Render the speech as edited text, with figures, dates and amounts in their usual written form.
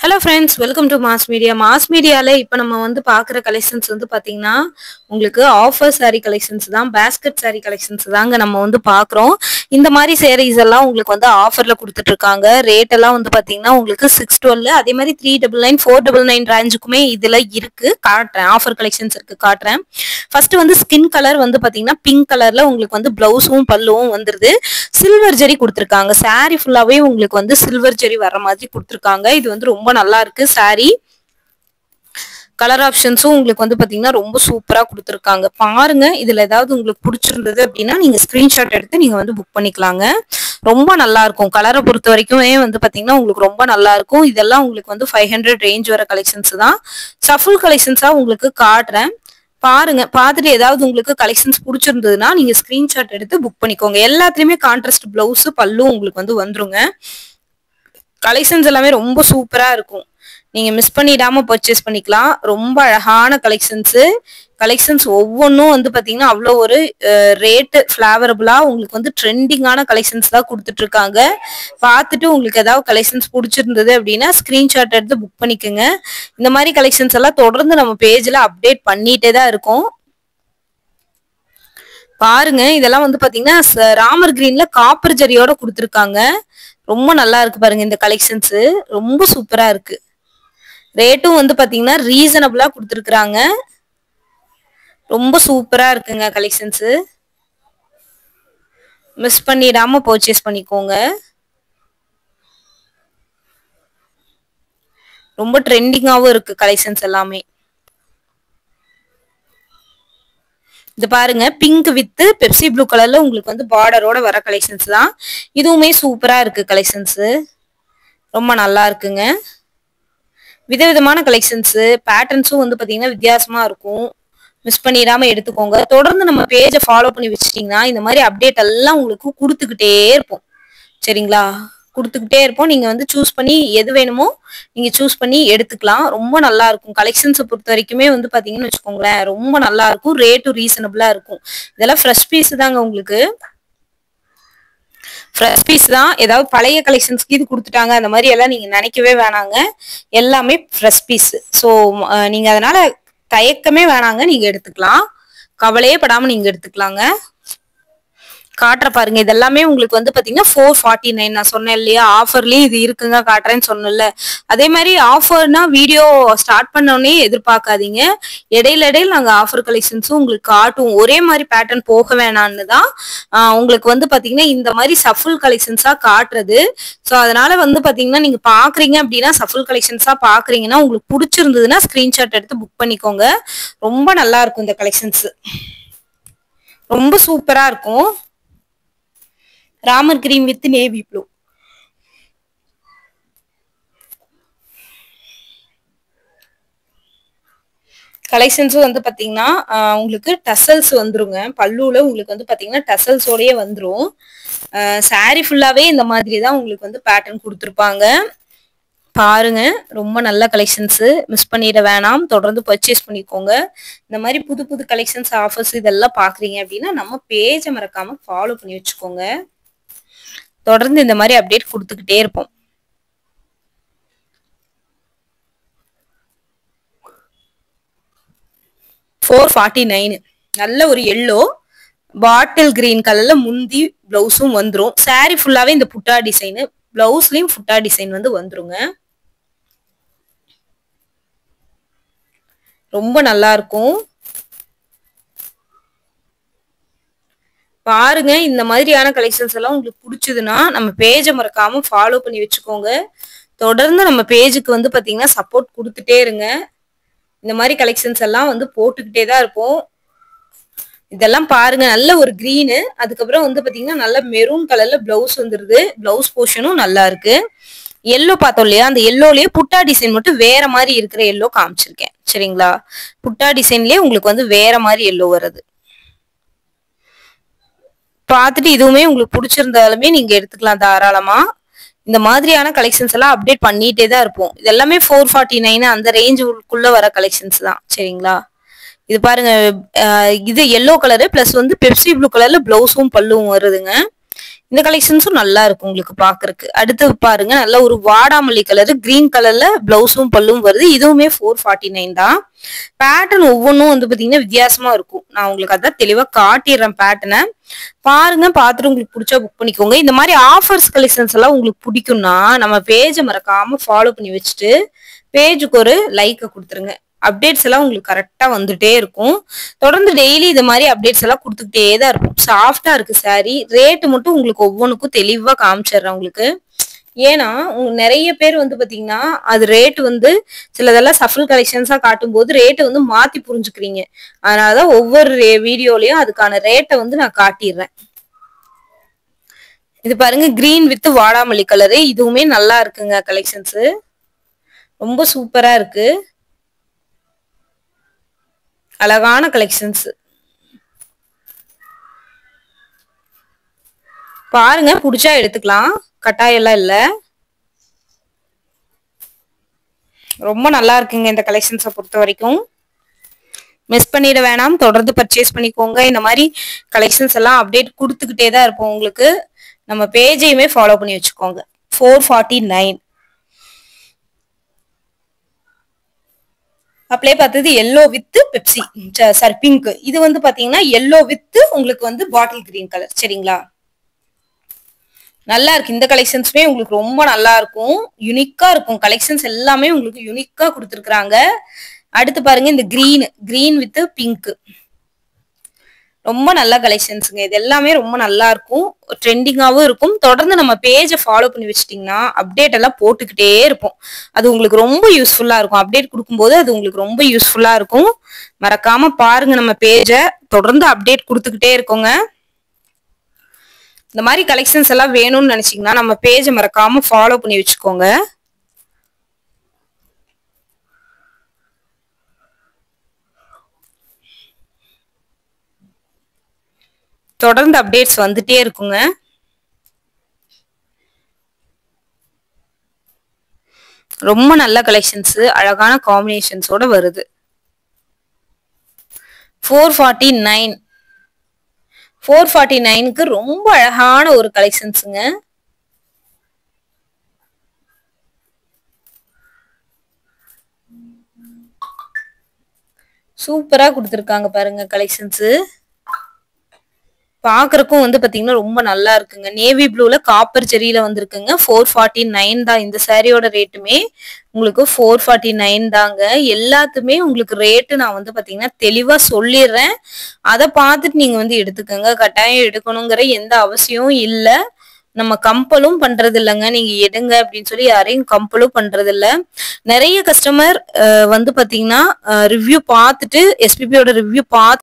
Hello friends, welcome to mass media. Mass மீடியால இப்போ நம்ம வந்து பார்க்குற கலெக்ஷன்ஸ் வந்து பார்த்தீங்கன்னா, உங்களுக்கு ஆஃபர் சாரீ கலெக்ஷன்ஸ் தான், பேஸ்கெட் சாரீ கலெக்ஷன்ஸ் தாங்க நம்ம வந்து பார்க்குறோம். இந்த மாதிரி சாரீஸ் எல்லாம் உங்களுக்கு வந்து ஆஃபரில் கொடுத்துட்ருக்காங்க. ரேட் எல்லாம் வந்து பார்த்தீங்கன்னா உங்களுக்கு 612, அதே மாதிரி 399, 499 ரேஞ்சுக்குமே இதில் இருக்குது. காட்டுறேன், ஆஃபர் கலெக்ஷன்ஸ் இருக்குது, காட்டுறேன். ஃபர்ஸ்ட் வந்து ஸ்கின் கலர் வந்து பார்த்தீங்கன்னா பிங்க் கலரில் உங்களுக்கு வந்து ப்ளவுஸும் பல்லுவும் வந்துருது. சில்வர் ஜெரி கொடுத்துருக்காங்க. சாரீ ஃபுல்லாகவே உங்களுக்கு வந்து சில்வர் ஜெரி வர மாதிரி கொடுத்துருக்காங்க. இது வந்து ரொம்ப நல்லா இருக்கு சாரி. கலர் ஆப்ஷன்ஸும் உங்களுக்கு வந்து பாத்தீங்கன்னா ரொம்ப சூப்பரா கொடுத்துருக்காங்க. பாருங்க, இதுல ஏதாவது உங்களுக்கு பிடிச்சிருந்தது அப்படின்னா நீங்க ஸ்கிரீன்ஷாட் எடுத்து நீங்க வந்து புக் பண்ணிக்கலாங்க. ரொம்ப நல்லா இருக்கும். கலரை பொறுத்த வரைக்குமே வந்து பாத்தீங்கன்னா உங்களுக்கு ரொம்ப நல்லா இருக்கும். இதெல்லாம் உங்களுக்கு வந்து 500 ரேஞ்ச் வர கலெக்ஷன்ஸ் தான். ஷஃபிள் கலெக்ஷன்ஸா உங்களுக்கு காட்டுறேன், பாருங்க. பார்த்துட்டு ஏதாவது உங்களுக்கு கலெக்ஷன்ஸ் பிடிச்சிருந்ததுன்னா நீங்க ஸ்கிரீன்ஷாட் எடுத்து புக் பண்ணிக்கோங்க. எல்லாத்துலயுமே கான்ட்ராஸ்ட் பிளவுஸ் பல்லும் உங்களுக்கு வந்து வந்துருங்க. கலெக்ஷன்ஸ் எல்லாமே ரொம்ப சூப்பரா இருக்கும். நீங்க மிஸ் பண்ணிடாம பர்ச்சேஸ் பண்ணிக்கலாம். ரொம்ப அழகான கலெக்ஷன்ஸ் ஒவ்வொன்றும் வந்து பாத்தீங்கன்னா அவ்வளோ ஒரு ரேட்டு ஃபிளேவரபுளா உங்களுக்கு வந்து ட்ரெண்டிங்கான கலெக்ஷன்ஸ் தான் கொடுத்துட்டு இருக்காங்க. பார்த்துட்டு உங்களுக்கு ஏதாவது கலெக்ஷன்ஸ் பிடிச்சிருந்தது அப்படின்னா ஸ்கிரீன்ஷாட் எடுத்து புக் பண்ணிக்கோங்க. இந்த மாதிரி கலெக்ஷன்ஸ் எல்லாம் தொடர்ந்து நம்ம பேஜ்ல அப்டேட் பண்ணிட்டே தான் இருக்கும். பாருங்க, இதெல்லாம் வந்து பாத்தீங்கன்னா ராமர் கிரீன்ல காப்பர் ஜரியோட கொடுத்துருக்காங்க. ரொம்ப நல்லா இருக்கு பாருங்க. இந்த கலெக்ஷன்ஸ் ரொம்ப சூப்பரா இருக்கு. ரேட்டும் வந்து பாத்தீங்கன்னா ரீசனபிளா கொடுத்துருக்காங்க. ரொம்ப சூப்பரா இருக்குங்க கலெக்ஷன்ஸ். மிஸ் பண்ணிடாம பர்ச்சேஸ் பண்ணிக்கோங்க. ரொம்ப ட்ரெண்டிங்காவும் இருக்கு கலெக்ஷன்ஸ் எல்லாமே. இது பாருங்க, பிங்க் வித் பெப்சி ப்ளூ கலர்ல உங்களுக்கு வந்து பார்டரோட வர கலெக்ஷன்ஸ் தான். இதுவுமே சூப்பரா இருக்கு கலெக்ஷன்ஸ். ரொம்ப நல்லா இருக்குங்க. விதவிதமான கலெக்ஷன்ஸ், பேட்டர்ன்ஸும் வந்து பாத்தீங்கன்னா வித்தியாசமா இருக்கும். மிஸ் பண்ணிடாம எடுத்துக்கோங்க. தொடர்ந்து நம்ம பேஜை ஃபாலோ பண்ணி வச்சுட்டீங்கன்னா இந்த மாதிரி அப்டேட் எல்லாம் உங்களுக்கு கொடுத்துக்கிட்டே இருப்போம். சரிங்களா? கொடுத்துக்கிட்டே இருப்போம். நீங்க வந்து சூஸ் பண்ணி எது வேணுமோ நீங்க சூஸ் பண்ணி எடுத்துக்கலாம். ரொம்ப நல்லா இருக்கும். கலெக்ஷன்ஸை பொறுத்த வரைக்குமே வந்து பாத்தீங்கன்னு வச்சுக்கோங்களேன், ரொம்ப நல்லா இருக்கும். ரேட்டும் ரீசனபிளா இருக்கும். இதெல்லாம் ஃப்ரெஷ் பீஸ் தாங்க. உங்களுக்கு ஃப்ரெஷ் பீஸ் தான். ஏதாவது பழைய கலெக்ஷன்ஸ்க்கு இது கொடுத்துட்டாங்க அந்த மாதிரி எல்லாம் நீங்க நினைக்கவே வேணாங்க. எல்லாமே ஃப்ரெஷ் பீஸ். ஸோ நீங்க அதனால தயக்கமே வேணாங்க, நீங்க எடுத்துக்கலாம். கவலையே படாம நீங்க எடுத்துக்கலாங்க. காட்டுற பாருங்க, இதெல்லாமே உங்களுக்கு வந்து பாத்தீங்கன்னா 449. நான் சொன்னேன் இல்லையா, ஆஃபர்லயே இது இருக்குங்க காட்டுறேன்னு சொன்னல. அதே மாதிரி ஆஃபர்னா வீடியோ ஸ்டார்ட் பண்ணோடனே எதிர்பார்க்காதீங்க. இடையில நாங்க ஆஃபர் கலெக்ஷன்ஸும் உங்களுக்கு காட்டும். ஒரே மாதிரி பேட்டர்ன் போக வேணான்னு தான் உங்களுக்கு வந்து பாத்தீங்கன்னா இந்த மாதிரி சஃபிள் கலெக்ஷன்ஸா காட்டுறது. ஸோ அதனால வந்து பாத்தீங்கன்னா நீங்க பாக்குறீங்க அப்படின்னா சஃபிள் கலெக்ஷன்ஸா பாக்குறீங்கன்னா உங்களுக்கு பிடிச்சிருந்ததுன்னா ஸ்கிரீன்ஷாட் எடுத்து புக் பண்ணிக்கோங்க. ரொம்ப நல்லா இருக்கும். இந்த கலெக்ஷன்ஸ் ரொம்ப சூப்பரா இருக்கும். Ramar green with navy blue. கலெக்ஷன்ஸும் வந்து பாத்தீங்கன்னா உங்களுக்கு டசல்ஸ் வந்துருங்க. பல்லுல உங்களுக்கு வந்து பாத்தீங்கன்னா டசல்ஸோடயே வந்துரும். சாரி ஃபுல்லாவே இந்த மாதிரி தான் உங்களுக்கு வந்து பேட்டர்ன் கொடுத்துருப்பாங்க. பாருங்க, ரொம்ப நல்ல கலெக்ஷன்ஸ். மிஸ் பண்ணிட வேணாம். தொடர்ந்து பர்ச்சேஸ் பண்ணிக்கோங்க. இந்த மாதிரி புது புது கலெக்ஷன்ஸ், ஆஃபர்ஸ் இதெல்லாம் பாக்குறீங்க அப்படின்னா நம்ம பேஜை மறக்காம ஃபாலோ பண்ணி வச்சுக்கோங்க. தொடர்ந்து இந்த மாதிரி அப்டேட் கொடுத்துக்கிட்டே இருப்போம். $449. நல்ல ஒரு எல்லோ பாட்டில் கிரீன் கலர்ல முந்தி பிளவுஸும் வந்துரும். சாரி ஃபுல்லாவே இந்த புட்டா டிசைன், பிளவுஸ்லயும் புட்டா டிசைன் வந்து வந்துருங்க. ரொம்ப நல்லா இருக்கும். பாருங்க, இந்த மாதிரியான கலெக்ஷன்ஸ் எல்லாம் உங்களுக்கு பிடிச்சதுன்னா நம்ம பேஜை மறக்காம ஃபாலோ பண்ணி வச்சுக்கோங்க. தொடர்ந்து நம்ம பேஜுக்கு வந்து பாத்தீங்கன்னா சப்போர்ட் கொடுத்துட்டே இருங்க. இந்த மாதிரி கலெக்ஷன்ஸ் எல்லாம் வந்து போட்டுக்கிட்டே தான் இருப்போம். இதெல்லாம் பாருங்க, நல்ல ஒரு கிரீனு, அதுக்கப்புறம் வந்து பாத்தீங்கன்னா நல்ல மெரூன் கலர்ல பிளவுஸ் வந்துருது. பிளவுஸ் போர்ஷனும் நல்லா இருக்கு. எல்லோ பார்த்தோம் இல்லையா, அந்த எல்லோலயே புட்டா டிசைன் மட்டும் வேற மாதிரி இருக்கிற எல்லோ காமிச்சிருக்கேன். சரிங்களா? புட்டா டிசைன்லயே உங்களுக்கு வந்து வேற மாதிரி எல்லோ வருது. பார்த்துட்டு இதுவுமே உங்களுக்கு பிடிச்சிருந்தாலுமே நீங்க எடுத்துக்கலாம் தாராளமா. இந்த மாதிரியான கலெக்ஷன்ஸ் எல்லாம் அப்டேட் பண்ணிட்டே தான் இருப்போம். இது எல்லாமே 449 அந்த ரேஞ்சுக்குள்ள வர கலெக்ஷன்ஸ் தான். சரிங்களா? இது பாருங்க, இது எல்லோ கலரு பிளஸ் வந்து பெப்சி ப்ளூ கலர்ல பிளவுஸும் பல்லுவும் வருதுங்க. இந்த கலெக்ஷன்ஸும் நல்லா இருக்கும் உங்களுக்கு பாக்குறதுக்கு. அடுத்து பாருங்க, நல்ல ஒரு வாடாமல்லி கலர், கிரீன் கலர்ல பிளவுஸும் பல்லும் வருது. இதுவுமே 449 தான். பேட்டர்ன் ஒவ்வொன்றும் வந்து பாத்தீங்கன்னா வித்தியாசமா இருக்கும். நான் உங்களுக்கு அதான் தெளிவா காட்டிடுறேன் பேட்டர்னை. பாருங்க, பார்த்துட்டு உங்களுக்கு பிடிச்சா புக் பண்ணிக்கோங்க. இந்த மாதிரி ஆஃபர்ஸ் கலெக்ஷன்ஸ் எல்லாம் உங்களுக்கு பிடிக்கும்னா நம்ம பேஜை மறக்காம ஃபாலோ பண்ணி வச்சுட்டு பேஜுக்கு ஒரு லைக்கை கொடுத்துருங்க. அப்டேட்ஸ் எல்லாம் உங்களுக்கு கரெக்டா வந்துட்டே இருக்கும். தொடர்ந்து டெய்லி இது மாதிரி அப்டேட்ஸ் எல்லாம் கொடுத்துக்கிட்டே தான் இருக்கும். சாஃப்டா இருக்கு சாரி. ரேட்டு மட்டும் உங்களுக்கு ஒவ்வொன்றுக்கும் தெளிவா காமிச்சிடுறேன் உங்களுக்கு. ஏன்னா நிறைய பேர் வந்து பாத்தீங்கன்னா அது ரேட் வந்து சிலதெல்லாம் சஃபல் கலெக்ஷன்ஸா காட்டும் போது ரேட்டை வந்து மாத்தி புரிஞ்சுக்கிறீங்க. அதனாலதான் ஒவ்வொரு வீடியோலயும் அதுக்கான ரேட்டை வந்து நான் காட்டிடுறேன். இது பாருங்க, கிரீன் வித் வாடாமல்லி கலரு. இதுவுமே நல்லா இருக்குங்க கலெக்ஷன்ஸ். ரொம்ப சூப்பரா இருக்கு. அழகான கலெக்ஷன்ஸ் பாருங்க, பிடிச்சா எடுத்துக்கலாம், கட்டாயம் எல்லாம் இல்ல. ரொம்ப நல்லா இருக்குங்க இந்த கலெக்ஷன்ஸை பொறுத்த வரைக்கும். மிஸ் பண்ணிட வேணாம், தொடர்ந்து பர்ச்சேஸ் பண்ணிக்கோங்க. இந்த மாதிரி கலெக்ஷன்ஸ் எல்லாம் அப்டேட் கொடுத்துக்கிட்டே தான் இருப்போம் உங்களுக்கு. நம்ம பேஜையுமே ஃபாலோ பண்ணி வச்சுக்கோங்க. 449. அப்படியே பார்த்தது yellow with Pepsi, sorry pink. இது வந்து பாத்தீங்கன்னா எல்லோ வித் உங்களுக்கு வந்து பாட்டில் கிரீன் கலர். சரிங்களா, நல்லா இருக்கு. இந்த கலெக்ஷன்ஸுமே உங்களுக்கு ரொம்ப நல்லா இருக்கும், யூனிக்கா இருக்கும். கலெக்ஷன்ஸ் எல்லாமே உங்களுக்கு யூனிக்கா கொடுத்துருக்காங்க. அடுத்து பாருங்க, இந்த கிரீன் வித் பிங்க் ரொம்ப நல்ல கலெக்ஷன்ஸுங்க. இது எல்லாமே ரொம்ப நல்லா இருக்கும், ட்ரெண்டிங்காவும் இருக்கும். தொடர்ந்து நம்ம பேஜை ஃபாலோ பண்ணி வச்சிட்டீங்கன்னா அப்டேட் எல்லாம் போட்டுக்கிட்டே இருப்போம். அது உங்களுக்கு ரொம்ப யூஸ்ஃபுல்லா இருக்கும். அப்டேட் கொடுக்கும்போது அது உங்களுக்கு ரொம்ப யூஸ்ஃபுல்லா இருக்கும். மறக்காம பாருங்க நம்ம பேஜை, தொடர்ந்து அப்டேட் கொடுத்துக்கிட்டே இருக்கோங்க. இந்த மாதிரி கலெக்ஷன்ஸ் எல்லாம் வேணும்னு நினைச்சீங்கன்னா நம்ம பேஜை மறக்காம ஃபாலோ பண்ணி வச்சுக்கோங்க. தொடர்ந்து அப்டேட்ஸ் வந்துட்டே இருக்குங்க. ரொம்ப நல்ல கலெக்ஷன்ஸ், அழகான காம்பினேஷன்ஸோட வருது. 449. 449க்கு ரொம்ப அழகான ஒரு கலெக்ஷன்ஸுங்க. சூப்பரா கொடுத்துருக்காங்க பாருங்க கலெக்ஷன்ஸ். பாக்குறக்கும் வந்து பாத்தீங்கன்னா ரொம்ப நல்லா இருக்குங்க. நேவி ப்ளூல காப்பர் ஜெரியில வந்திருக்குங்க. 449 தான் இந்த சாரியோட ரேட்டுமே. உங்களுக்கு 449 தாங்க. எல்லாத்துமே உங்களுக்கு ரேட்டு நான் வந்து பாத்தீங்கன்னா தெளிவா சொல்லிடுறேன். அதை பார்த்துட்டு நீங்க வந்து எடுத்துக்கோங்க. கட்டாயம் எடுக்கணுங்கிற எந்த அவசியமும் இல்லை. நம்ம கம்பலும் பண்றது இல்லைங்க, நீங்க எடுங்க அப்படின்னு சொல்லி யாரையும் கம்பலும் பண்றது இல்லை. நிறைய கஸ்டமர் வந்து பாத்தீங்கன்னா ரிவ்யூ பார்த்துட்டு, எஸ்பிபியோட ரிவ்யூ பார்த்து